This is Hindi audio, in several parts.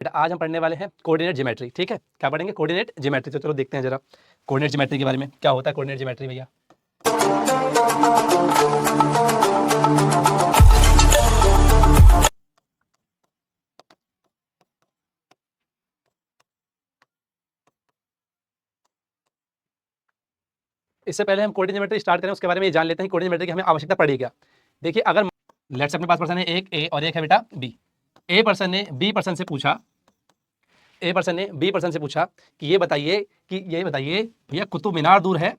बेटा आज हम पढ़ने वाले हैं कोऑर्डिनेट ज्योमेट्री। ठीक है, क्या पढ़ेंगे? Coordinate geometry. तो चलो देखते हैं जरा कोऑर्डिनेट ज्योमेट्री के बारे में, क्या होता है कोऑर्डिनेट ज्योमेट्री भैया। इससे पहले हम कोऑर्डिनेट ज्योमेट्री स्टार्ट करें उसके बारे में ये जान लेते हैं कोऑर्डिनेट ज्योमेट्री की हमें आवश्यकता पड़ी क्या। देखिए, अगर लेट्स अपने पास पर्सन है एक ए और एक है बेटा बी। ए पर्सन ने बी पर्सन से पूछा, ए पर्सन ने बी पर्सन से पूछा कि ये बताइए भैया कुतुब मीनार दूर है,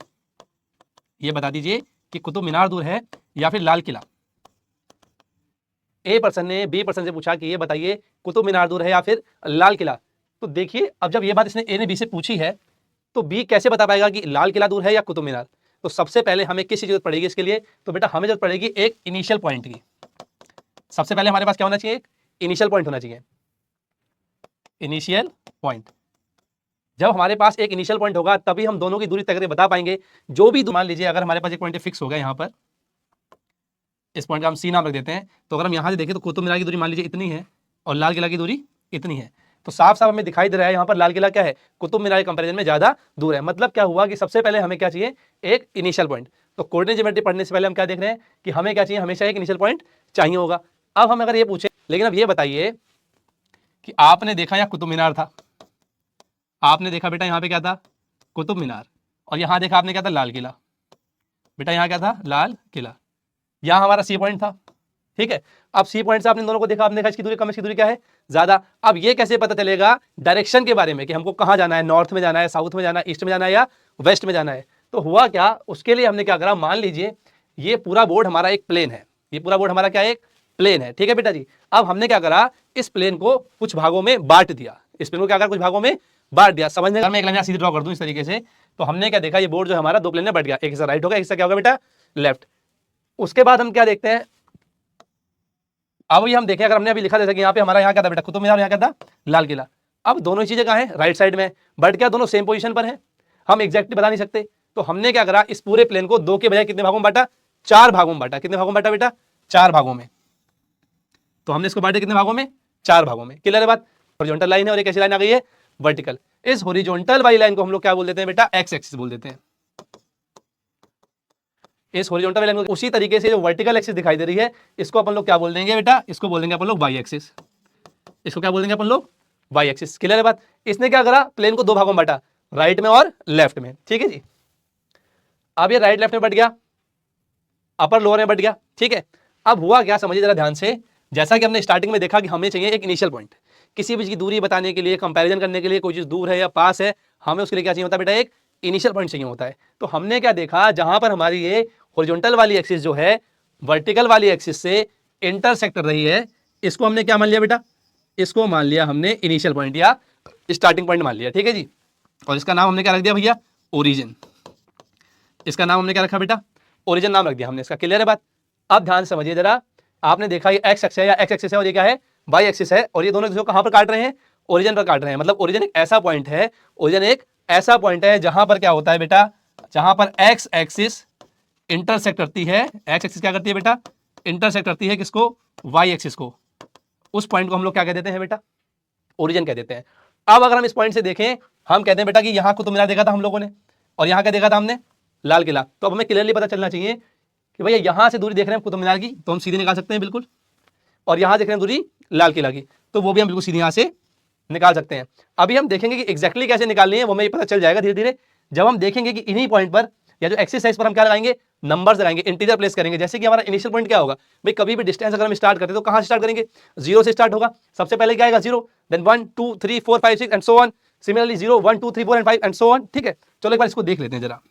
ये बता दीजिए कि कुतुब मीनार दूर है या फिर लाल किला। ए पर्सन ने बी पर्सन से पूछा कि ये बताइए कुतुब मीनार दूर है या फिर लाल किला। तो देखिए, अब जब ये बात इसने ए ने बी से पूछी है तो बी कैसे बता पाएगा कि लाल किला दूर है या कुतुब मीनार। तो सबसे पहले हमें किस चीज की जरूरत पड़ेगी इसके लिए? तो बेटा हमें जरूरत पड़ेगी एक इनिशियल पॉइंट की। सबसे पहले हमारे पास क्या होना चाहिए? एक इनिशियल पॉइंट होना चाहिए। इनिशियल पॉइंट, जब हमारे पास एक इनिशियल पॉइंट होगा तभी हम दोनों की दूरी तय करके बता पाएंगे। जो भी मान लीजिए अगर हमारे पास एक पॉइंट फिक्स हो गया यहाँ पर, इस पॉइंट का हम सी नाम रख देते हैं। तो अगर हम यहाँ से देखें तो कुतुब मीनार की दूरी मान लीजिए इतनी है और लाल किला की दूरी इतनी है। तो साफ साफ हमें दिखाई दे रहा है यहाँ पर लाल किला क्या है, कुतुब मीनार के कंपैरिजन में ज्यादा दूर है। मतलब क्या हुआ कि सबसे पहले हमें क्या चाहिए? एक इनिशियल पॉइंट। तो कोऑर्डिनेट ज्योमेट्री पढ़ने से पहले हम क्या देख रहे हैं कि हमें क्या चाहिए? हमेशा एक इनिशियल पॉइंट चाहिए होगा। अब हम अगर ये पूछे, लेकिन अब ये बताइए कि आपने देखा यहाँ कुतुब मीनार था, आपने देखा बेटा यहाँ पे क्या था? कुतुब मीनार। और यहाँ देखा आपने क्या था? लाल किला। बेटा यहाँ क्या था? लाल किला। यहाँ हमारा सी पॉइंट था, ठीक है। अब सी पॉइंट से आपने दोनों को देखा, आपने देखा इसकी दूरी कम, इसकी दूरी क्या है? ज्यादा। अब ये कैसे पता चलेगा डायरेक्शन के बारे में कि हमको कहाँ जाना है? नॉर्थ में जाना है, साउथ में जाना है, ईस्ट में जाना है या वेस्ट में जाना है? तो हुआ क्या, उसके लिए हमने क्या करा, मान लीजिए ये पूरा बोर्ड हमारा एक प्लेन है, ये पूरा बोर्ड हमारा क्या है? एक प्लेन है, ठीक है बेटा जी। अब हमने क्या करा, इस प्लेन को कुछ भागों में बांट दिया। इस प्लेन को क्या करा? कुछ भागों में बांट दिया। समझने में एक लाइन सीधी ड्रॉ कर दूं इस तरीके से, तो हमने क्या देखा, ये बोर्ड जो हमारा दो प्लेन में बट गया, एक हिस्सा राइट होगा, एक हिस्सा क्या होगा बेटा? लेफ्ट। उसके बाद हम क्या देखते हैं, अब ये हम देखें, अगर हमने अभी लिखा जैसे कि यहाँ पे हमारा यहाँ क्या था बेटा? कुतुब मीनार, यहाँ क्या था? लाल किला। अब दोनों चीजें कहाँ है? राइट साइड में, बट क्या दोनों सेम पोजीशन पर है? हम एग्जैक्टली बता नहीं सकते। तो हमने क्या करा, इस पूरे प्लेन को दो के बजाय कितने भागों में बांटा? चार भागों में बांटा। कितने भागों में बांटा बेटा? चार भागों में। तो हमने इसको बांटे कितने भागों में? चार भागों में। क्लियर है बात? हॉरिजॉन्टल लाइन है और एक ऐसी लाइन आ गई है वर्टिकल। इस हॉरिजॉन्टल वाली लाइन को हम लोग क्या बोल देते हैं बेटा? एक्स एक्सिस बोल देते हैं। इस हॉरिजॉन्टल लाइन को उसी तरीके से जो वर्टिकल एक्सिस दिखाई दे रही है, इसको अपन लोग क्या बोल देंगे बेटा? इसको बोल देंगे अपन लोग वाई एक्सिस। इसको क्या बोल देंगे अपन लोग? Y axis. क्लियर है बात? इसने क्या करा, प्लेन को दो भागों में बांटा, राइट में और लेफ्ट में, ठीक है जी। अब ये राइट लेफ्ट में बट गया, अपर लोअर में बट गया, ठीक है। अब हुआ क्या, समझिए जरा ध्यान से। जैसा कि हमने स्टार्टिंग में देखा कि हमें चाहिए एक इनिशियल पॉइंट, किसी भी चीज की दूरी बताने के लिए, कंपैरिजन करने के लिए, कोई चीज दूर है या पास है, हमें उसके लिए क्या चाहिए होता है बेटा? एक इनिशियल पॉइंट चाहिए होता है। तो हमने क्या देखा, जहां पर हमारी ये हॉरिजॉन्टल वाली एक्सिस जो है वर्टिकल वाली एक्सिस से इंटरसेक्ट कर रही है, इसको हमने क्या मान लिया बेटा? इसको मान लिया हमने इनिशियल पॉइंट या स्टार्टिंग पॉइंट मान लिया, ठीक है जी। और इसका नाम हमने क्या रख दिया भैया? ओरिजिन। इसका नाम हमने क्या रखा बेटा? ओरिजिन नाम रख दिया हमने इसका। क्लियर है बात? अब ध्यान समझिए जरा, आपने देखा ये एक्स एक्सिस है या एक्स एक्सिस है और ये क्या है? वाई एक्सिस है, और ये दोनों जो कहां पर काट रहे हैं? ओरिजिन पर काट रहे हैं। मतलब ओरिजिन एक ऐसा पॉइंट है, ओरिजिन एक ऐसा पॉइंट है जहां पर क्या होता है बेटा? जहां पर एक्स एक्सिस इंटरसेक्ट करती है, एक्स एक्सिस क्या करती है बेटा? इंटरसेक्ट करती है किसको? वाई एक्सिस को। उस पॉइंट को हम लोग क्या कह देते हैं बेटा? ओरिजिन कह देते हैं। अब अगर हम इस पॉइंट से देखें, हम कहते हैं बेटा कि यहां कुतुब मीनार देखा था हम लोगों ने, और यहां क्या देखा था हमने? लाल किला। तो अब हमें क्लियरली पता चलना चाहिए कि भैया यहां से दूरी देख रहे हैं कुतुब मीनार की, तो हम सीधे निकाल सकते हैं बिल्कुल। और यहां देख रहे हैं दूरी लाल किला की, तो वो भी हम बिल्कुल सीधे यहां से निकाल सकते हैं। अभी हम देखेंगे कि एग्जैक्टली कैसे निकालनी है, वो हमें पता चल जाएगा धीरे धीरे, जब हम देखेंगे कि इन्हीं पॉइंट पर या जो एक्सिस है इस पर हम क्या लगाएंगे? नंबर्स लगाएंगे, इंटीजर प्लेस करेंगे। जैसे कि हमारा इनिशियल पॉइंट क्या होगा भाई? कभी भी डिस्टेंस अगर हम स्टार्ट करते हैं तो कहां से स्टार्ट करेंगे? जीरो से स्टार्ट होगा। सबसे पहले क्या आएगा? Zero, then 1 2 3 4 5 6 and so on. Similarly 0 1 2 3 4 and 5 and so on, ठीक है। चलो एक बार इसको देख लेते हैं जरा।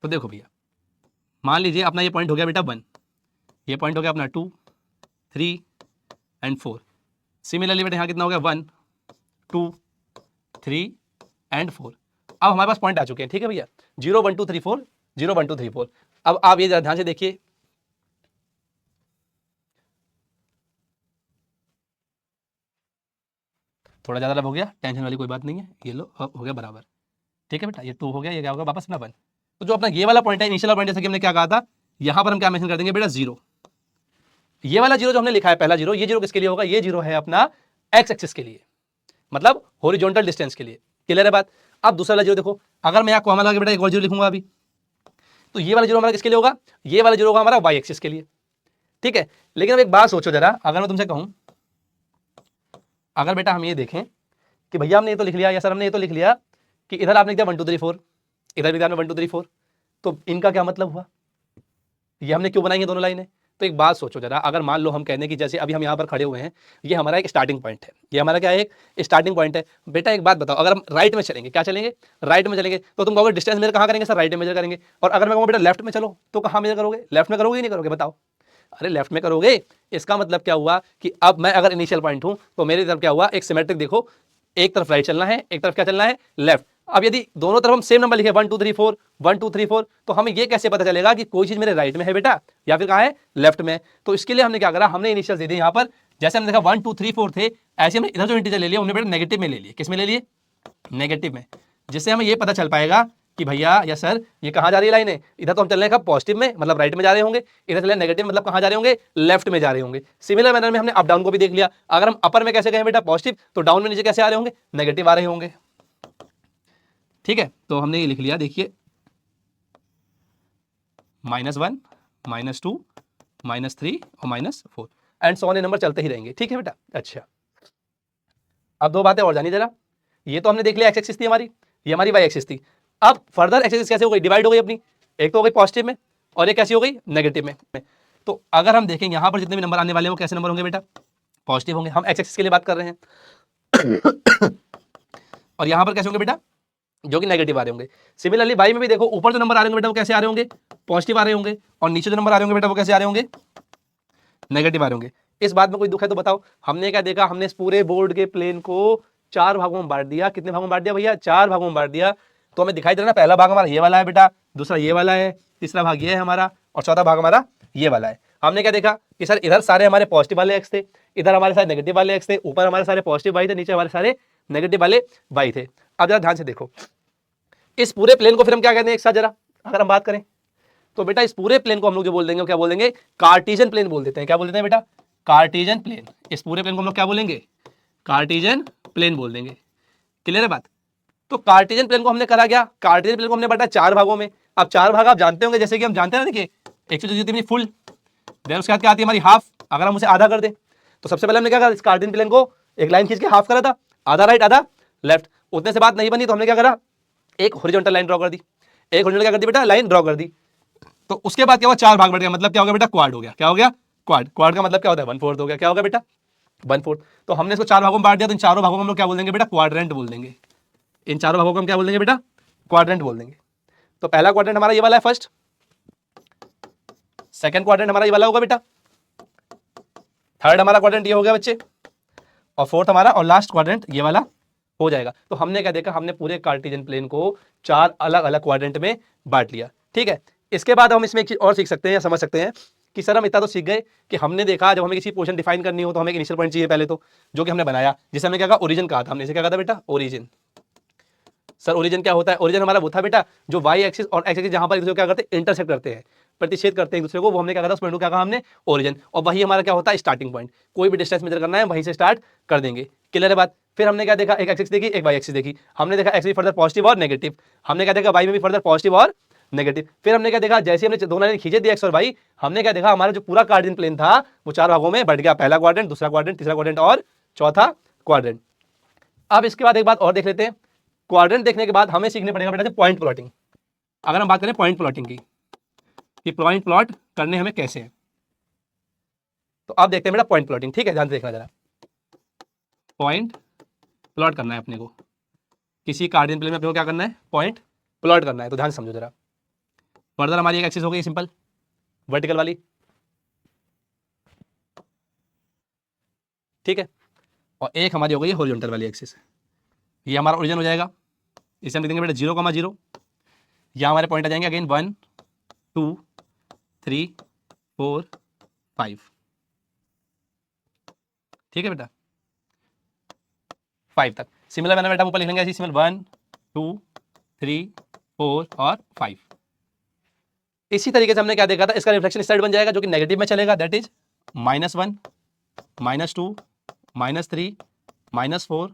तो देखो भैया, मान लीजिए अपना ये पॉइंट हो गया बेटा 1, ये पॉइंट हो गया अपना 2 3 एंड 4। सिमिलरली बेटा यहाँ कितना हो गया? 1 2 3 एंड 4। अब हमारे पास पॉइंट आ चुके हैं, ठीक है भैया? 0 1 2 3 4, 0 1 2 3 4। अब आप ये जरा ध्यान से देखिए, थोड़ा ज्यादा लब हो गया, टेंशन वाली कोई बात नहीं है, ये लो अब हो गया बराबर, ठीक है बेटा, ये 2 हो गया, ये क्या होगा वापस अपना 1। तो जो अपना ये वाला पॉइंट है, इनिशियल पॉइंट, जैसे कि हमने क्या कहा था, यहाँ पर हम क्या मेंशन कर देंगे बेटा 0। ये वाला 0 जो हमने लिखा है पहला 0, ये 0 किसके लिए होगा, ये 0 है अपना एक्स एक्सिस के लिए, मतलब हॉरिजॉन्टल डिस्टेंस के लिए। क्लियर है बात। अब दूसरा वाला 0 देखो, अगर मैं आपको हमारा बेटा एक और 0 लिखूंगा अभी, तो ये वाला 0 हमारा किसके लिए होगा, ये वाला 0 होगा हमारा वाई एक्सिस के लिए। ठीक है, लेकिन अब एक बात सोचो जरा, अगर मैं तुमसे कहूं, अगर बेटा हम ये देखें कि भैया हमने ये तो लिख लिया, या सर हमने ये तो लिख लिया कि इधर आपने लिख दिया 1 2 3 4, इधर भी दिया 1 2 3 4, तो इनका क्या मतलब हुआ, ये हमने क्यों बनाई है दोनों लाइनें। तो एक बात सोचो जरा, अगर मान लो हम कहने की जैसे अभी हम यहाँ पर खड़े हुए हैं, ये हमारा एक स्टार्टिंग पॉइंट है, ये हमारा क्या है, एक स्टार्टिंग पॉइंट है। बेटा एक बात बताओ, अगर हम राइट में चलेंगे, क्या चलेंगे, राइट में चलेंगे, तो तुम कहोगे डिस्टेंस मेजर कहाँ करेंगे सर, राइट में मेजर करेंगे। और अगर मैं कहूँ बेटा लेफ्ट में चलो, तो कहाँ मेजर करोगे, लेफ्ट में करोगे नहीं करोगे बताओ। अरे लेफ्ट में करोगे। इसका मतलब क्या हुआ कि अब मैं अगर इनिशियल पॉइंट हूं, तो मेरी तरफ क्या हुआ, एक सिमेट्रिक देखो, एक तरफ राइट चलना है, एक तरफ क्या चलना है, लेफ्ट। अब यदि दोनों तरफ हम सेम नंबर लिखे 1 2 3 4 1 2 3 4, तो हमें ये कैसे पता चलेगा कि कोई चीज मेरे राइट में है बेटा या फिर कहाँ है, लेफ्ट में। तो इसके लिए हमने क्या करा, हमने इनिशियल दे दिए यहाँ पर, जैसे हमने देखा 1 2 3 4 थे, ऐसे हमने इधर जो इंटीजर ले लिया हमने बेटा नेगेटिव में ले लिए। किस में ले लिए, नेगेटिव में, जिससे हमें ये पता चल पाएगा कि भैया या सर ये कहाँ जा रही है लाइनें, इधर तो हम चल रहे हैं पॉजिटिव में, मतलब राइट में जा रहे होंगे, इधर चल रहे नेगेटिव मतलब कहाँ जा रहे होंगे, लेफ्ट में जा रहे होंगे। सिमिलर मैनर में हमने अप डाउन को भी देख लिया, अगर हम अपर में कैसे गए बेटा पॉजिटिव, तो डाउन में नीचे कैसे आ रहे होंगे, नेगेटिव आ रहे होंगे। ठीक है, तो हमने ये लिख लिया, देखिए -1 -2 -3 और -4 एंड सो ऑन, ये नंबर चलते ही रहेंगे। ठीक है बेटा। अच्छा, अब दो बातें और जानी जरा, ये तो हमने देख लिया एक्स एक्सिस थी हमारी, ये हमारी वाई एक्सिस थी। अब फर्दर एक्स एक्सिस कैसे हो गई, डिवाइड हो गई अपनी, एक तो हो गई पॉजिटिव में और एक कैसी हो गई, नेगेटिव में। तो अगर हम देखें यहाँ पर जितने भी नंबर आने वाले हैं वो कैसे नंबर होंगे बेटा, पॉजिटिव होंगे। हम एक्स एक्सिस के लिए बात कर रहे हैं और यहाँ पर कैसे होंगे बेटा, जो कि नेगेटिव आ रहे होंगे। सिमिलरली वाई में भी देखो, ऊपर जो नंबर आ रहे होंगे बेटा वो कैसे आ रहे होंगे, पॉजिटिव आ रहे होंगे, और नीचे जो नंबर आ रहे होंगे बेटा वो कैसे आ रहे होंगे, नेगेटिव आ रहे होंगे। इस बात में कोई दुख है तो बताओ। हमने क्या देखा, हमने इस पूरे बोर्ड के प्लेन को 4 भागों में बांट दिया। कितने भागों में बांट दिया भैया, 4 भागों में बांट दिया। तो हमें दिखाई दे रहा है ना, पहला भाग हमारा ये वाला है बेटा, दूसरा ये वाला है, तीसरा भाग ये है हमारा, और चौथा भाग हमारा ये वाला है। हमने क्या देखा कि सर इधर सारे हमारे पॉजिटिव वाले एक्स थे, इधर हमारे सारे नेगेटिव वाले एक्स थे, ऊपर हमारे सारे पॉजिटिव वाई थे, नीचे हमारे सारे नेगेटिव वाले वाई थे। अब जरा ध्यान से देखो, इस पूरे प्लेन को फिर हम क्या कहते हैं एक साथ जरा अगर हम बात करें, तो बेटा इस पूरे प्लेन को हम लोग जो बोल देंगे, क्या बोल देंगे, कार्टेशियन प्लेन बोल देते हैं। क्या बोल देते हैं बेटा, कार्टेशियन प्लेन। इस पूरे प्लेन को हम लोग क्या बोलेंगे, कार्टेशियन प्लेन बोल देंगे। क्लियर है बात। तो कार्टेशियन प्लेन को हमने करा क्या, कार्टेशियन प्लेन को हमने बांटा 4 भागों में। अब 4 भाग आप जानते होंगे, जैसे कि हम जानते हैं ना, देखिए 180 फुल, देन उसके बाद क्या आती है हमारी हाफ। अगर हम उसे आधा कर दें, तो सबसे पहले हमने क्या करा, इस कार्टेशियन प्लेन को एक लाइन खींच के हाफ करा था, आधा राइट आधा लेफ्ट। उतने से बात नहीं बनी, तो हमने क्या करा, एक हॉरिजॉन्टल लाइन ड्रॉ कर दी। एक हॉरिजॉन्टल क्या कर दी बेटा, लाइन ड्रॉ कर दी। तो उसके बाद क्या हुआ, 4 भाग बढ़ गया, मतलब क्या हो गया बेटा, क्वाड हो गया। क्या हो गया, क्वाड। क्वाड का मतलब क्या होता है, 1/4 हो गया। क्या हो गया बेटा, 1/4। तो हमने इसको 4 भागों में बांट दिया, तो इन चारों भागों को हम लोग क्या बोल देंगे बेटा, क्वाड्रेंट बोल देंगे। इन चारों भागों को हम क्या बोल देंगे बेटा, क्वाड्रेंट बोल देंगे। तो पहला क्वाड्रेंट हमारा ये वाला है फर्स्ट, सेकंड क्वाड्रेंट हमारा ये वाला होगा बेटा, थर्ड हमारा क्वाड्रेंट ये हो गया बच्चे, और फोर्थ हमारा और लास्ट क्वाड्रेंट ये वाला हो जाएगा। तो हमने क्या देखा, हमने पूरे कार्टेशियन प्लेन को 4 अलग अलग क्वाड्रेंट में बांट लिया। ठीक है, इसके बाद हम इसमें एक चीज और सीख सकते हैं या समझ सकते हैं कि सर हम इतना तो सीख गए कि हमने देखा जब हमें किसी पोजीशन डिफाइन करनी हो तो हमें एक इनिशियल पॉइंट चाहिए पहले, तो जो कि हमने बनाया, जिसे हमने क्या कहा, ओरिजिन कहा था। हमने इसे क्या कहा था बेटा, ओरिजिन। सर ओरिजिन क्या होता है, ओरिजिन हमारा वो था बेटा जो वाई एक्सिस और एक्स एक्सिस जहां पर एक दूसरे को क्या करते हैं, इंटरसेक्ट करते हैं, प्रतिच्छेद करते हैं एक दूसरे को, वो हमने क्या कहा था, उस पॉइंट को क्या कहा हमने, ओरिजिन। और वही हमारा क्या होता है, स्टार्टिंग पॉइंट। कोई भी डिस्टेंस मेजर करना है वहीं से स्टार्ट कर देंगे। क्लियर है बात। फिर हमने क्या देखा, एक एक्सिस देखी, एक वाई एक्सिस देखी। हमने देखा एक्स भी फर्दर पॉजिटिव और नेगेटिव, हमने क्या देखा, वाई में भी फर्दर पॉजिटिव और नेगेटिव। फिर हमने क्या देखा, जैसे हमने दोनों लाइन खींचे दी एक्स और वाई, हमने क्या देखा, हमारा जो पूरा कार्टेशियन प्लेन था वो 4 भागों में बढ़ गया, पहला क्वाड्रेंट, दूसरा क्वाड्रेंट, तीसरा क्वाड्रेंट और चौथा क्वाड्रेंट। अब इसके बाद एक बात और देख लेते हैं, क्वाड्रेंट देखने के बाद हमें सीखने पड़ेगा बेटा पॉइंट प्लॉटिंग। अगर हम बात करें पॉइंट प्लॉटिंग की, कि पॉइंट प्लॉट करने हमें कैसे हैं, तो अब देखते हैं बेटा पॉइंट प्लॉटिंग। ठीक है, ध्यान से देखना जरा, पॉइंट प्लॉट करना है अपने को, किसी कार्टेशियन प्लेन में अपने को क्या करना है, पॉइंट प्लॉट करना है। तो ध्यान से समझो जरा। फर्दर हमारी एक एक्सिस हो गई सिंपल वर्टिकल वाली, ठीक है, और एक हमारी हो गई हॉरिजॉन्टल वाली एक्सिस। ये हमारा ओरिजिन हो जाएगा, इसे हम लिख देंगे बेटा 0,0। यहाँ हमारे पॉइंट आ जाएंगे अगेन 1 2 3 4 5। ठीक है बेटा, 5 तक। सिमिलर मैंने बेटा ऊपर लिख लेंगे ऐसे, सिमिलर 1 2 3, 4 और 5। इसी तरीके से हमने क्या देखा था, इसका रिफ्लेक्शन इस साइड बन जाएगा जो कि नेगेटिव में चलेगा, दैट इज -1, -2, -3, -4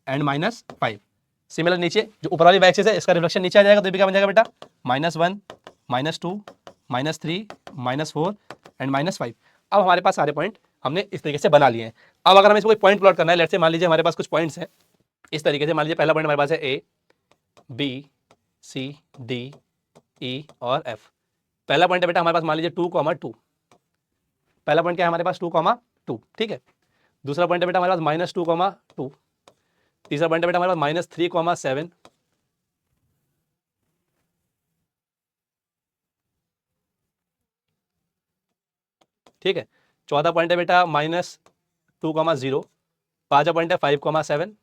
एंड -5। सिमिलर नीचे जो ऊपर वाली एक्सिस है इसका रिफ्लेक्शन नीचे आ जाएगा, तो ये भी क्या बन जाएगा बेटा, -1, -2, -3, -4 एंड -5। अब हमारे पास सारे पॉइंट हमने इस तरीके से बना लिए हैं। अब अगर हमें इसको कोई पॉइंट प्लॉट करना है, लेट्स से मान लीजिए हमारे पास कुछ पॉइंट्स हैं इस तरीके से। मान लीजिए पहला पॉइंट हमारे पास है ए, बी, सी, डी, ई और एफ। पहला पॉइंट है बेटा हमारे पास मान लीजिए 2, 2। पहला पॉइंट क्या है हमारे पास 2, 2, ठीक है। दूसरा पॉइंट है बेटा हमारे पास -2, 2। तीसरा पॉइंट है बेटा हमारे पास -3, 7। ठीक है। चौथा पॉइंट है बेटा -2, 0। पांचवा पॉइंट है 5, 7।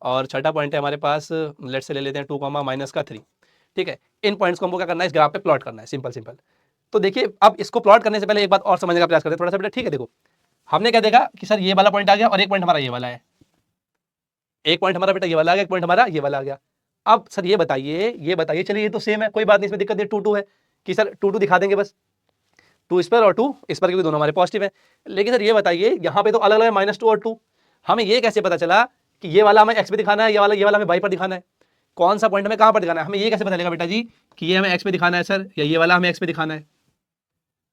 और छठा पॉइंट है हमारे पास, लेट्स से ले लेते हैं 2, -3। ठीक है। इन पॉइंट्स को हमको क्या करना है, इस ग्राफ पे प्लॉट करना है, सिंपल। तो देखिए अब इसको प्लॉट करने से पहले एक बात और समझने का प्रयास करते हैं थोड़ा सा बेटा। ठीक है, देखो हमने क्या देखा कि सर ये वाला पॉइंट आ गया और एक पॉइंट हमारा ये वाला है। एक पॉइंट हमारा बेटा ये वाला आ गया, एक पॉइंट हमारा ये वाला आ गया। अब सर ये बताइए चलिए ये तो सेम है, कोई बात नहीं, इसमें दिक्कत नहीं, 2, 2 है कि सर 2, 2 दिखा देंगे बस, 2 इस पर और 2 इस पर, क्योंकि दोनों हमारे पॉजिटिव है। लेकिन सर ये बताइए यहाँ पे तो अलग अलग है, -2 और 2, हमें ये कैसे पता चला कि ये वाला हमें एक्स पे दिखाना है, ये वाला हमें वाई पर दिखाना है? कौन सा पॉइंट हमें कहाँ पर दिखाना है, हमें ये कैसे पता चलेगा बेटा जी कि ये हमें एक्स पे दिखाना है सर, या ये वाला हमें एक्स पे दिखाना है,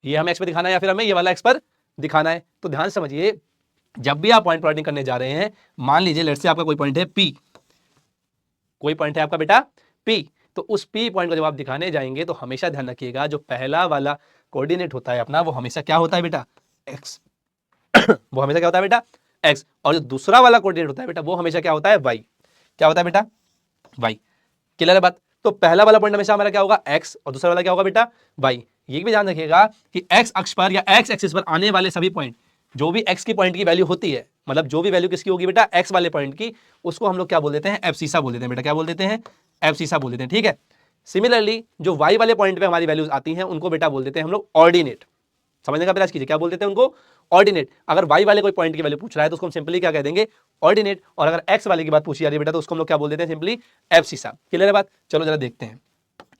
ये हमें एक्स पे दिखाना है या फिर हमें ये वाला एक्स पर दिखाना है? तो ध्यान समझिए, जब भी आप पॉइंट प्लॉटिंग करने जा रहे हैं, मान लीजिए लेट्स से आपका कोई पॉइंट है पी, कोई पॉइंट है आपका बेटा पी, तो उस पी पॉइंट को जब आप दिखाने जाएंगे तो हमेशा ध्यान रखिएगा जो पहला वाला कोऑर्डिनेट होता है अपना, वो हमेशा क्या होता है बेटा, एक्स। वो हमेशा क्या होता है बेटा, एक्स। और जो दूसरा वाला कोऑर्डिनेट होता है बेटा वो हमेशा क्या होता है, वाई। क्या होता है बेटा, वाई। क्लियर है बात? तो पहला वाला पॉइंट हमेशा हमारा क्या होगा, एक्स, और दूसरा वाला क्या होगा बेटा, वाई। ये भी ध्यान रखिएगा कि एक्स अक्ष पर या एक्स एक्सिस पर आने वाले सभी पॉइंट, जो भी एक्स की पॉइंट की वैल्यू होती है, मतलब जो भी वैल्यू किसकी होगी बेटा, एक्स वाले पॉइंट की, उसको हम लोग क्या बोल देते हैं, एब्सिसा बोल देते हैं बेटा। क्या बोल देते हैं, एब्सिसा बोल देते हैं। ठीक है। सिमिलरली जो वाई वाले पॉइंट पे हमारी वैल्यूज आती हैं उनको बेटा बोल देते हैं हम लोग ऑर्डिनेट। समझने का प्रयास कीजिए, क्या बोल देते हैं उनको, ऑर्डिनेट। अगर वाई वाले कोई पॉइंट की वैल्यू पूछ रहा है तो उसको हम सिंपली क्या कह देंगे, ऑर्डिनेट। और अगर एक्स वाले की बात पूछी जा रही है बेटा तो उसको हम लोग क्या बोल देते हैं, सिंपली एब्सिसा। क्लियर है बात? चलो जरा देखते हैं,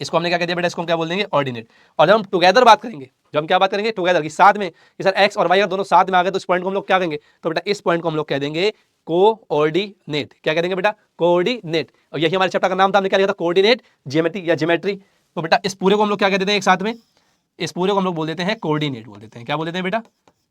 इसको हमने क्या कह दिया बेटा, इसको हम क्या बोल देंगे, ऑर्डिनेट। और जब हम टुगेदर बात करेंगे, जब हम क्या बात करेंगे, टुगेदर की साथ में, कि सर एक्स और वाई दोनों साथ में आ गए तो इस पॉइंट को हम लोग क्या कहेंगे, तो बेटा इस पॉइंट को हम लोग कह देंगे कोऑर्डिनेट। क्या कह देंगे बेटा, कोऑर्डिनेट। और यही हमारे चैप्टर का नाम था, हमने क्या लिखा था, कोऑर्डिनेट ज्योमेट्री या ज्योमेट्री। तो बेटा इस पूरे को हम लोग क्या कह देते हैं एक साथ में, इस पूरे को हम लोग बोल देते हैं कोऑर्डिनेट बोल देते हैं। क्या बोल देते हैं बेटा,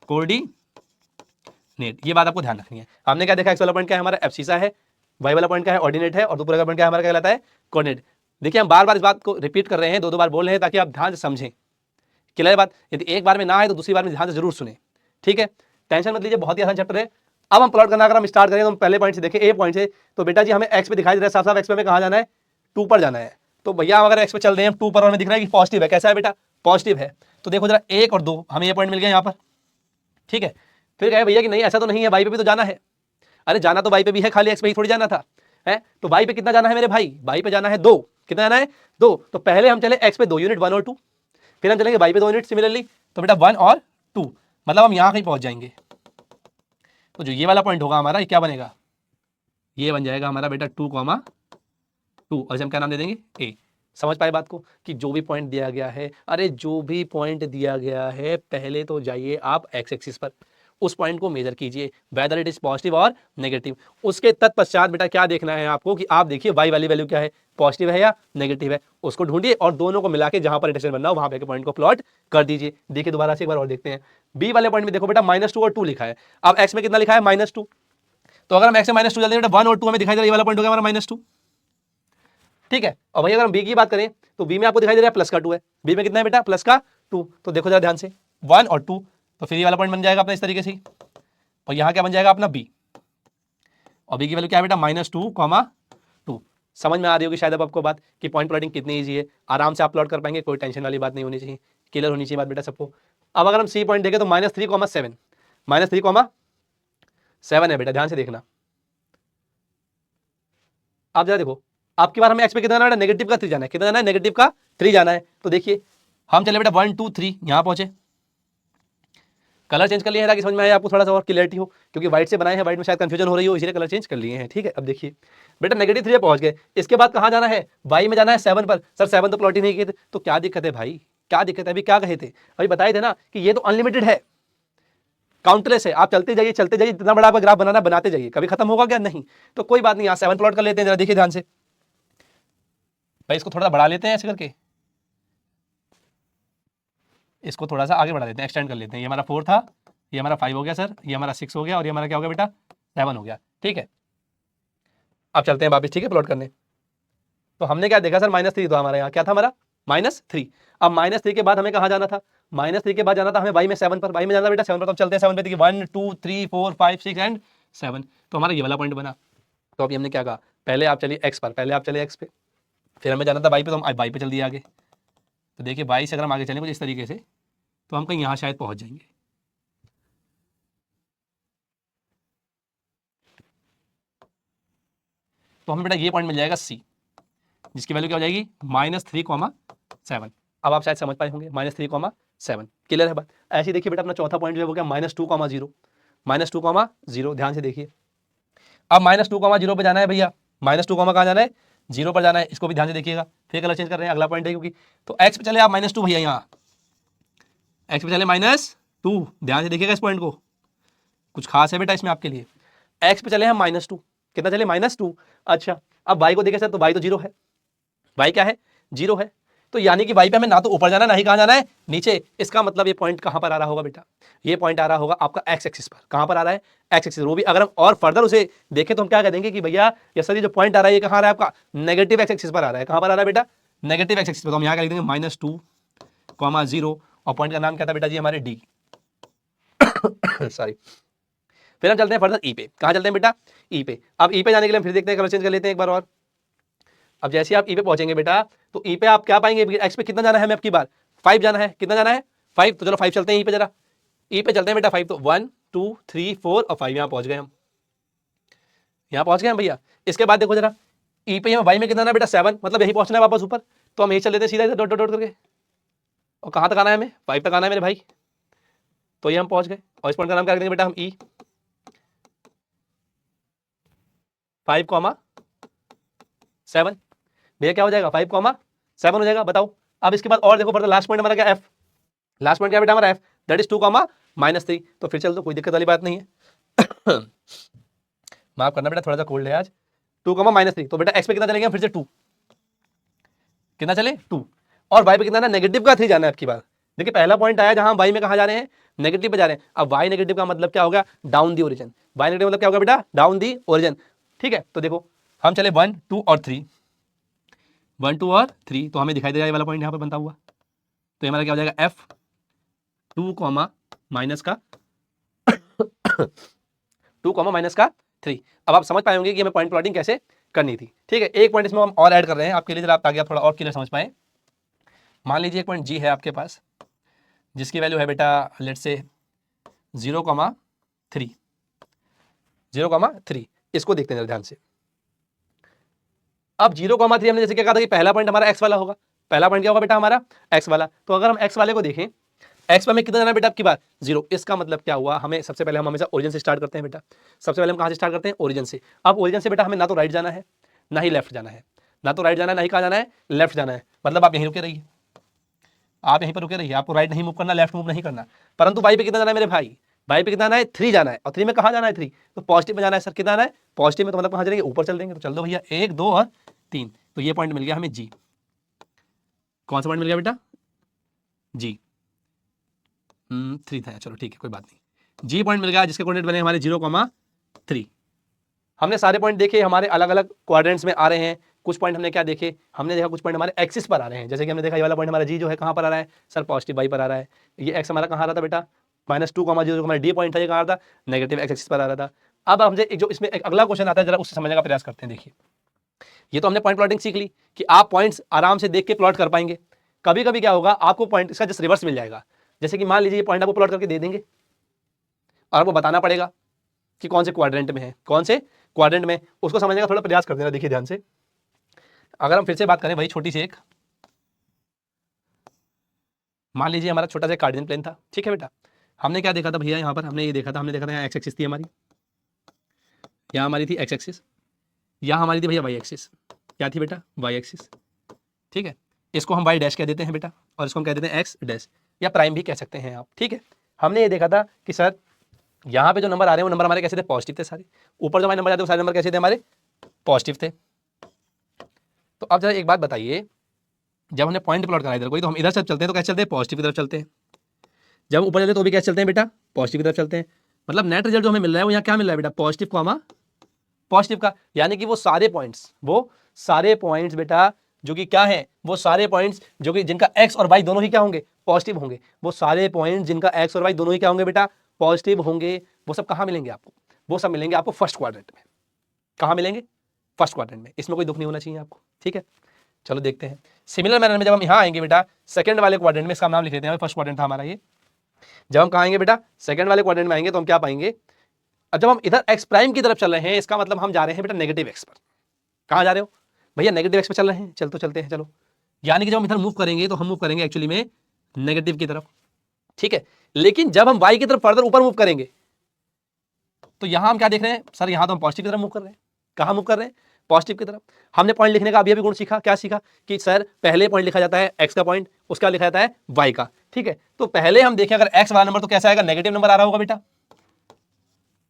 कोऑर्डिनेट। ये बात आपको ध्यान रखनी है। हमने क्या देखा, एक्स वाला पॉइंट क्या है हमारा, एब्सिसा है, वाई वाला पॉइंट क्या है, ऑर्डिनेट है, और दूसरा का पॉइंट क्या है हमारा, क्या कहलाता है, कोऑर्डिनेट। देखिए हम बार बार इस बात को रिपीट कर रहे हैं, 2 बार बोल रहे हैं ताकि आप ध्यान से समझें। क्लियर बात? यदि एक बार में ना आए तो दूसरी बार में ध्यान से जरूर सुने। ठीक है, टेंशन मत लीजिए, बहुत ही आसान चैप्टर है। अब हम प्लॉट करना अगर हम स्टार्ट करें तो हम पहले पॉइंट से देखें, ए पॉइंट से, तो बेटा जी हमें एक्स पे दिखाई दे रहा है साफ साफ, एक्स पे हमें कहाँ जाना है, 2 पर जाना है। तो भैया हम अगर एक्स पे चल रहे हैं 2 पर और हमें दिख रहा है कि पॉजिटिव है, कैसा है बेटा, पॉजिटिव है। तो देखो जरा 1 और 2 हमें ये पॉइंट मिल गया यहाँ पर। ठीक है, फिर कहे भैया कि नहीं ऐसा तो नहीं है, वाई पे भी तो जाना है। अरे जाना तो वाई पे भी है, खाली एक्स पे ही थोड़ी जाना था है। तो वाई पे कितना जाना है मेरे भाई, वाई पे जाना है 2। कितना जाना है, 2। तो पहले हम चले एक्स पे 2 यूनिट, 1 और 2, फिर हम चलेंगे वाई पे 2 यूनिट सिमिलरली। तो बेटा 1 और 2, मतलब हम यहाँ कहीं पहुंच जाएंगे। तो जो ये वाला पॉइंट होगा हमारा, ये क्या बनेगा, ये बन जाएगा हमारा बेटा 2, 2। और हम क्या नाम दे देंगे, ए। समझ पाए बात को, कि जो भी पॉइंट दिया गया है, अरे जो भी पॉइंट दिया गया है, पहले तो जाइए आप एक्स एक्सिस पर, उस पॉइंट को मेजर कीजिए वेदर इट इज पॉजिटिव और नेगेटिव। उसके तत्पश्चात बेटा क्या देखना है आपको, कि आप देखिए वाई वाली वैल्यू क्या है, पॉजिटिव है या नेगेटिव है, उसको ढूंढिए और दोनों को मिला के जहां पर इंटरसेक्शन बनना हो वहां पे पॉइंट को प्लॉट कर दीजिए। देखिए दोबारा से एक बार और देखते हैं, बी वाले पॉइंट में देखो बेटा -2 और 2 लिखा है, अब एक्स में कितना लिखा है, -2। तो अगर हम एक्स में -2 चलते बेटा 1 और 2 हमें दिखाई दे रहा है, ये वाला पॉइंट हो गया हमारा -2। ठीक है, और भैया अगर हम बी की बात करें तो बी में आपको दिखाई दे रहा है प्लस का 2 है, बी में कितना है बेटा, प्लस का 2। तो देखो जरा ध्यान से, 1 और 2, तो फिर ये वाला पॉइंट बन जाएगा अपना इस तरीके से, और यहाँ क्या बन जाएगा अपना बी, और बी की वैल्यू क्या है बेटा, -2, 2। समझ में आ रही होगी शायद अब आपको बात कि पॉइंट प्लॉटिंग कितनी ईजी है, आराम से आप प्लॉट कर पाएंगे, कोई टेंशन वाली बात नहीं होनी चाहिए, क्लियर होनी चाहिए बात बेटा सबको। अब अगर हम सी पॉइंट देखें तो -3, 7, -3, 7 है बेटा, ध्यान से देखना। आप जरा देखो, आपकी बार हमें एक्स पे कितना जाना है, नेगेटिव का 3 जाना है, कितना जाना है, नेगेटिव का 3 जाना है। तो देखिए हम चले बेटा 1, 2, 3 यहां पहुंचे, कलर चेंज कर लिए हैं ताकि समझ में आए आपको थोड़ा सा और क्लियरिटी हो, क्योंकि व्हाइट से बनाए हैं, व्हाइट में शायद कंफ्यूजन हो रही हो, इसलिए कलर चेंज कर लिए हैं। ठीक है, अब देखिए बेटा -3 पे पहुंच गए, इसके बाद कहाँ जाना है, वाई में जाना है 7 पर। सर 7 तो प्लॉट ही नहीं किए थे, तो क्या दिक्कत है भाई, क्या दिक्कत है, अभी क्या कहे थे, अभी बताए थे ना कि ये तो अनलिमिटेड है, काउंटलेस है, आप चलते जाइए जितना बड़ा आपका ग्राफ बनाना बनाते जाइए, कभी खत्म होगा क्या, नहीं। तो कोई बात नहीं, यहाँ 7 प्लॉट कर लेते हैं, जरा देखिए ध्यान से भाई, इसको थोड़ा बढ़ा लेते हैं ऐसे करके, इसको थोड़ा सा आगे बढ़ा देते हैं, एक्सटेंड कर लेते हैं। ये हमारा 4 था, ये हमारा 5 हो गया सर, ये हमारा 6 हो गया, और ये हमारा क्या हो गया बेटा, 7 हो गया। ठीक है, अब चलते हैं वापस, ठीक है, प्लॉट करने। तो हमने क्या देखा सर, -3 तो हमारे यहाँ क्या था, हमारा -3। अब -3 के बाद हमें कहाँ जाना था, -3 के बाद जाना था हमें वाई में 7 पर, वाई में जाना बेटा 7 पर। तो हम चलते हैं 7 पे, देखिए 1 2 3 4 5 6 एंड 7, तो हमारा ये वाला पॉइंट बना। तो अभी हमने क्या कहा, पहले आप चलिए एक्स पर, पहले आप चले एक्स पे, फिर हमें जाना था वाई पे, तो हम वाई पे चल दिए आगे। तो देखिए वाई से अगर हम आगे चलें कुछ इस तरीके से, तो हम कहीं यहाँ शायद पहुँच जाएंगे। तो हमें बेटा ये पॉइंट मिल जाएगा सी, जिसकी वैल्यू क्या हो जाएगी, -3,7। अब आप शायद समझ पाए होंगे, -3,7 क्लियर है बात। ऐसे ही देखिए बेटा अपना चौथा पॉइंट जो है वो क्या, -2,0, -2,0। ध्यान से देखिए, अब -2,0 पे जाना है भैया, -2, कहाँ जाना है, 0 पर जाना है, इसको भी ध्यान से देखिएगा, फिर कलर चेंज कर रहे हैं, अगला पॉइंट है क्योंकि, तो एक्स पे चले आप -2 भैया, यहाँ एक्स पे चले -2, ध्यान से देखिएगा इस पॉइंट को, कुछ खास है बेटा इसमें आपके लिए। एक्स पे चले हम -2, कितना चले, -2। अच्छा, अब वाई को देखे सर, तो वाई तो 0 है, वाई क्या है, 0 है, तो यानी कि वाई पे हमें ना तो ऊपर जाना है, ना ही कहाँ जाना है, नीचे। इसका मतलब ये पॉइंट कहाँ पर आ रहा होगा बेटा, ये पॉइंट आ रहा होगा आपका एक्स एक्सिस पर। कहाँ पर आ रहा है, एक्स एक्सिस। वो भी अगर हम और फर्दर उसे देखें तो हम क्या कह देंगे कि भैया ये सर ये जो पॉइंट आ रहा है ये कहाँ आ रहा है आपका, नेगेटिव एक्स एक्सिस पर आ रहा है। कहाँ पर आ रहा है बेटा, नेगेटिव एक्स एक्सिस पर। तो हम यहाँ लिख देंगे -2,0, और पॉइंट का नाम क्या था बेटा जी, हमारे डी सॉरी। फिर हम चलते हैं फर्दर ई पे, कहाँ चलते हैं बेटा, ई पे। अब ई पे जाने के लिए हम फिर देखते हैं, कलर चेंज कर लेते हैं एक बार और। अब जैसे आप ई पे पहुंचेंगे बेटा, तो ई पे आप क्या पाएंगे, एक्स पे कितना जाना है हमें, अब की बार 5 जाना है, कितना जाना है 5, तो चलो 5 चलते हैं ई पे, जरा ई पे चलते हैं बेटा 5, तो 1 2 3 4 और 5, यहाँ पहुंच गए हम, यहाँ पहुंच गए हम भैया। इसके बाद देखो जरा, ई पे वाई में कितना ना बेटा 7, मतलब यही पहुंचना है वापस ऊपर, तो हम यही चल लेते हैं सीधा इधर डॉट डॉट डॉट करके, और कहाँ तक आना है हमें, 5 तक आना है मेरे भाई। तो ये हम पहुंच गए, और इस पॉइंट का नाम क्या रख देंगे बेटा हम, ई 5,7। भैया क्या हो जाएगा, 5,7 हो जाएगा, बताओ। अब इसके बाद और देखो फर्दर, लास्ट पॉइंट हमारा क्या, एफ। लास्ट पॉइंट क्या बेटा हमारा, एफ, दैट इज 2,-3। तो फिर चल दो, कोई दिक्कत वाली बात नहीं है माफ करना बेटा, थोड़ा सा कोल्ड है आज। 2,-3, तो बेटा एक्स पे कितना चलेंगे हम, फिर से 2, कितना चले 2, और वाई पे कितना ना, नेगेटिव का 3 जाना है आपकी बात। देखिए पहला पॉइंट आया जहां वाई में कहा जा रहे हैं, नेगेटिव पे जा रहे हैं। अब वाई नेगेटिव का मतलब क्या होगा, down the origin. Y negative मतलब क्या होगा बेटा, डाउन दी ओरिजिन। ठीक है, तो देखो हम चले 1 2 और 3, 1 2 और 3, तो हमें दिखाई दे रहा है वाला पॉइंट यहाँ पर बनता हुआ। तो हमारा क्या हो जाएगा, एफ 2,-3। अब आप समझ पाएंगे कि हमें पॉइंट प्लॉटिंग कैसे करनी थी। ठीक है, एक पॉइंट इसमें हम और ऐड कर रहे हैं आपके लिए, जरा ताकि आप थोड़ा और क्लियर समझ पाए। मान लीजिए एक पॉइंट जी है आपके पास, जिसकी वैल्यू है बेटा लेट्स से 0,3, 0,3। इसको देखते हैं ध्यान से। अब 0,3 हमने जैसे क्या कहा था कि पहला पॉइंट हमारा एक्स वाला होगा। पहला पॉइंट क्या होगा बेटा हमारा, एक्स वाला। तो अगर हम एक्स वाले को देखें, एक्स पर हमें कितना जाना है बेटा आपकी बात, 0। इसका मतलब क्या हुआ, हमें सबसे पहले हम हमेशा ओरिजिन से स्टार्ट करते हैं बेटा। सबसे पहले हम कहाँ से स्टार्ट करते हैं, ओरिजिन से। अब ओरिजिन से बेटा हमें ना तो राइट जाना है, ना ही लेफ्ट जाना है, ना तो राइट जाना है, ना ही कहाँ जाना है, लेफ्ट जाना है। मतलब आप यहीं रुके रहिए, आप यहीं पर रुके रहिए, आपको राइट नहीं मूव करना, लेफ्ट मूव नहीं करना। परंतु वाई पे कितना जाना है मेरे भाई, वाई पे कितना जाना है, 3 जाना है। और 3 में कहाँ जाना है, 3 तो पॉजिटिव में जाना है। सर कितना जाना है, पॉजिटिव में, तो मतलब कहाँ चलेंगे, ऊपर चल देंगे। तो चल दो भैया, 1 2 और 3, तो ये पॉइंट मिल गया हमें जी। कौन सा पॉइंट मिल गया बेटा, जी 3 था, चलो ठीक है कोई बात नहीं। जी पॉइंट मिल गया, जिसके कोऑर्डिनेट बने हमारे 0,3। हमने सारे पॉइंट देखे, हमारे अलग अलग क्वाड्रेंट्स में आ रहे हैं। कुछ पॉइंट हमने क्या देखे, हमने देखा कुछ पॉइंट हमारे एक्सिस पर आ रहे हैं। जैसे कि हमने देखा ये वाला पॉइंट हमारा जी जो है कहाँ पर आ रहा है, सर पॉजिटिव वाई पर आ रहा है। ये एक्स हमारा कहाँ आ रहा था बेटा, -2,0 हमारा डी पॉइंट था, ये कहाँ आ रहा था, नेगेटिव एक्स एक्सिस पर आ रहा था। अब हमसे एक जो इसमें एक अगला क्वेश्चन आता है, जरा उससे समझने का प्रयास करते हैं। देखिए ये तो हमने पॉइंट प्लॉटिंग सीख ली कि आप पॉइंट्स आराम से देख के प्लॉट कर पाएंगे। कभी कभी क्या होगा, आपको पॉइंट इसका जस्ट रिवर्स मिल जाएगा। जैसे कि मान लीजिए ये पॉइंट आपको प्लॉट करके दे देंगे, और आपको बताना पड़ेगा कि कौन से क्वाड्रेंट में है, कौन से क्वाड्रेंट में, उसको समझने का थोड़ा प्रयास कर देना। देखिए ध्यान से, अगर हम फिर से बात करें वही छोटी सी एक, मान लीजिए हमारा छोटा सा कार्डिनल प्लेन था, ठीक है बेटा। हमने क्या देखा था भैया, यहाँ पर हमने ये देखा था, हमने देखा था यहाँ एक्स एक्सिस थी हमारी, यहाँ हमारी थी एक्स एक्सिस, यहाँ हमारी थी भैया वाई एक्सिस, क्या थी बेटा, वाई एक्सिस। ठीक है, इसको हम वाई डैश कह देते हैं बेटा, और इसको हम कह देते हैं एक्स डैश, या प्राइम भी कह सकते हैं आप। ठीक है, हमने ये देखा था कि सर यहाँ पे जो नंबर आ रहे हैं वो नंबर हमारे कैसे थे, पॉजिटिव थे सारे, ऊपर जो हमारे नंबर आते हैं वो सारे नंबर कैसे थे, हमारे पॉजिटिव थे। तो अब जरा एक बात बताइए, जब हमने पॉइंट प्लॉट करा इधर कोई, तो हम इधर से चलते हैं तो कैसे चलते हैं, पॉजिटिव की तरफ चलते हैं। जब ऊपर चलते हैं तो भी कैसे चलते हैं बेटा, पॉजिटिव की तरफ चलते हैं। मतलब नेट रिजल्ट जो हमें मिल रहा है वो यहाँ क्या मिल रहा है बेटा, पॉजिटिव कॉमा पॉजिटिव का, यानी कि वो सारे पॉइंट्स बेटा जो कि क्या है, वो सारे पॉइंट्स जो कि जिनका एक्स और वाई दोनों ही क्या होंगे, पॉजिटिव होंगे, वो सारे पॉइंट्स जिनका एक्स और वाई दोनों ही क्या होंगे बेटा, पॉजिटिव होंगे, वो सब कहाँ मिलेंगे आपको, वो सब मिलेंगे आपको फर्स्ट क्वाड्रेंट में। कहाँ मिलेंगे, फर्स्ट क्वाड्रेंट में, इसमें कोई दुख नहीं होना चाहिए आपको। ठीक है, चलो देखते हैं। सिमिलर मैनर में जब हम यहाँ आएंगे बेटा सेकंड वाले क्वाड्रेंट में, इसका नाम लिख लेते हैं, फर्स्ट क्वाड्रेंट था हमारा ये। जब हम कहाँ आएंगे बेटा, सेकंड वाले क्वाड्रेंट में आएंगे तो हम क्या पाएंगे, अब जब हम इधर एक्स प्राइम की तरफ चल रहे हैं, इसका मतलब हम जा रहे हैं बेटा नेगेटिव एक्स पर। कहाँ जा रहे हो भैया, नेगेटिव एक्स पर चल रहे हैं, चलते हैं चलो, यानी कि जब हम इधर मूव करेंगे तो हम मूव करेंगे एक्चुअली में नेगेटिव की तरफ। ठीक है, लेकिन जब हम वाई की तरफ फर्दर ऊपर मूव करेंगे तो यहां हम क्या देख रहे हैं, सर यहां तो हम पॉजिटिव की तरफ मूव कर रहे हैं। कहां मूव कर रहे हैं, पॉजिटिव की तरफ। हमने पॉइंट लिखने का अभी गुण सीखा, क्या सीखा कि सर पहले पॉइंट लिखा जाता है एक्स का पॉइंट, उसका लिखा जाता है वाई का। ठीक है, तो पहले हम देखें अगर एक्स वाला नंबर तो कैसा आएगा, नेगेटिव नंबर आ रहा होगा बेटा।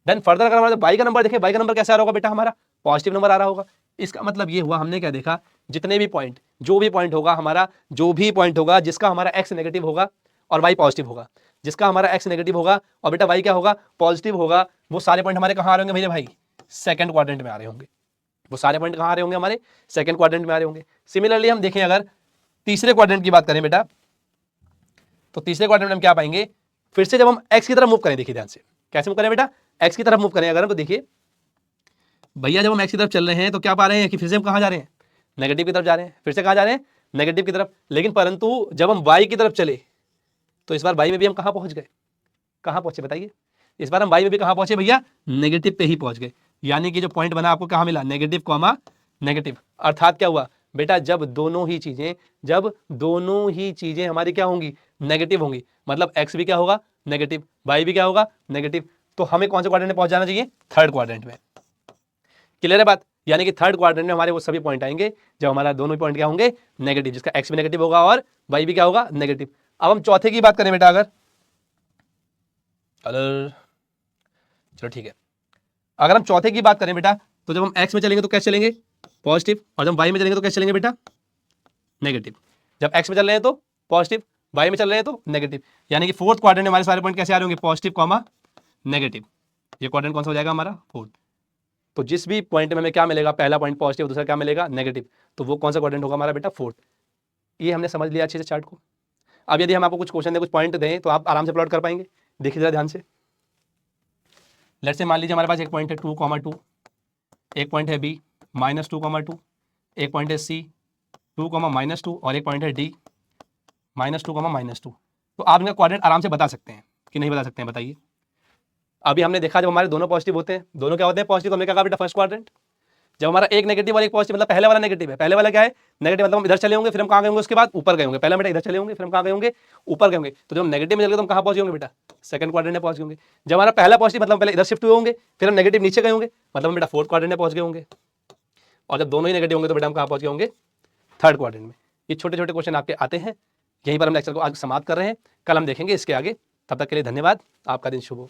देन फर्दर अगर हमारे वाई का नंबर देखें, वाई का नंबर कैसा आ रहा होगा बेटा, हमारा पॉजिटिव नंबर आ रहा होगा। इसका मतलब ये हुआ, हमने क्या देखा, जितने भी पॉइंट, जो भी पॉइंट होगा हमारा, जो भी पॉइंट होगा जिसका हमारा एक्स नेगेटिव होगा और वाई पॉजिटिव होगा, जिसका हमारा एक्स नेगेटिव होगा और बेटा वाई क्या होगा, पॉजिटिव होगा, वो सारे पॉइंट हमारे कहाँ आ रहे होंगे भैया भाई, सेकंड क्वाड्रेंट में आ रहे होंगे। वो सारे पॉइंट कहाँ आ रहे होंगे, हमारे सेकंड क्वाड्रेंट में आ रहे होंगे। सिमिलरली हम देखें अगर तीसरे क्वाड्रेंट की बात करें बेटा, तो तीसरे क्वाड्रेंट में हम क्या पाएंगे, फिर से जब हम एक्स की तरफ मूव करें, देखिए ध्यान से कैसे मूव करें बेटा, एक्स की तरफ मूव करें अगर हम, तो देखिए भैया जब हम एक्स की तरफ चल रहे हैं तो क्या पा रहे हैं कि फिर से हम कहाँ जा रहे हैं, नेगेटिव की तरफ जा रहे हैं, फिर से कहाँ जा रहे हैं, नेगेटिव की तरफ। लेकिन परंतु जब हम वाई की तरफ चले तो इस बार वाई में भी हम कहाँ पहुंच गए, कहाँ पहुंचे बताइए, इस बार हम वाई में भी कहाँ पहुंचे भैया, नेगेटिव पे ही पहुंच गए। यानी कि जो पॉइंट बना आपको कहाँ मिला, नेगेटिव कॉमा नेगेटिव। अर्थात क्या हुआ बेटा, जब दोनों ही चीजें हमारी क्या होंगी, नेगेटिव होंगी, मतलब एक्स भी क्या होगा, नेगेटिव, वाई भी क्या होगा, नेगेटिव, तो हमें कौन से क्वाड्रेंट में पहुंच जाना चाहिए, थर्ड क्वाड्रेंट में। क्लियर है बात, यानी कि थर्ड क्वाड्रेंट में हमारे वो सभी पॉइंट आएंगे जब हमारा दोनों ही पॉइंट क्या होंगे, नेगेटिव, जिसका एक्स भी नेगेटिव होगा और वाई भी क्या होगा, नेगेटिव। अब हम चौथे की बात करें बेटा, अगर चलो ठीक है, अगर हम चौथे की बात करें बेटा, तो जब हम एक्स में चलेंगे तो कैसे चलेंगे, पॉजिटिव, और जब वाई में चलेंगे तो कैसे चलेंगे बेटा, नेगेटिव। जब एक्स में चल रहे हैं तो पॉजिटिव, वाई में चल रहे हैं तो नेगेटिव। यानी कि फोर्थ क्वाड्रेंट में हमारे सारे पॉइंट कैसे आ रहे होंगे, पॉजिटिव कॉमा नेगेटिव। ये क्वाड्रेंट कौन सा हो जाएगा हमारा, फोर्थ। तो जिस भी पॉइंट में हमें क्या मिलेगा, पहला पॉइंट पॉजिटिव, दूसरा क्या मिलेगा, नेगेटिव, तो वो कौन सा क्वाड्रेंट होगा हमारा बेटा, फोर्थ। ये हमने समझ लिया अच्छे से चार्ट को। अब यदि हम आपको कुछ क्वेश्चन दें, कुछ पॉइंट दें, तो आप आराम से प्लॉट कर पाएंगे। देखिए जरा ध्यान से, लेट्स से मान लीजिए हमारे पास एक पॉइंट है 2,2, एक पॉइंट है बी -2,2, एक पॉइंट है सी 2,-2, और एक पॉइंट है डी -2,-2। तो आप इनका क्वाड्रेंट आराम से बता सकते हैं कि नहीं बता सकते हैं, बताइए। अभी हमने देखा जब हमारे दोनों पॉजिटिव होते हैं, दोनों क्या होते हैं, पॉजिटिव, तो हमने क्या कहा बेटा, फर्स्ट क्वाड्रेंट। जब हमारा एक नेगेटिव और एक पॉजिटिव, मतलब पहले वाला नेगेटिव है, पहले वाला क्या है, नेगेटिव, मतलब हम इधर चले होंगे फिर हम कहाँ गए होंगे, उसके बाद ऊपर गए होंगे। पहले बेटा इधर चले होंगे फिर हम कहाँ गए होंगे, ऊपर गए होंगे। तो जब हम नेगेटिव में चले तो हम कहाँ पहुंचे होंगे बेटा, सेकंड क्वाड्रेंट में पहुंच होंगे। जब हमारा पहला पॉजिटिव, मतलब पहले इधर शिफ्ट हुए होंगे, फिर हम नेगेटिव नीचे गए होंगे, मतलब हम बेटा फोर्थ क्वाड्रेंट में पहुंच गए होंगे। और जब दोनों ही नेगेटिव होंगे तो बेटा हम कहाँ पहुंच गए होंगे, थर्ड क्वाड्रेंट में। ये छोटे छोटे क्वेश्चन आपके आते हैं, यहीं पर हम लेक्चर को आज समाप्त कर रहे हैं। कल हम देखेंगे इसके आगे। तब तक के लिए धन्यवाद, आपका दिन शुभ हो।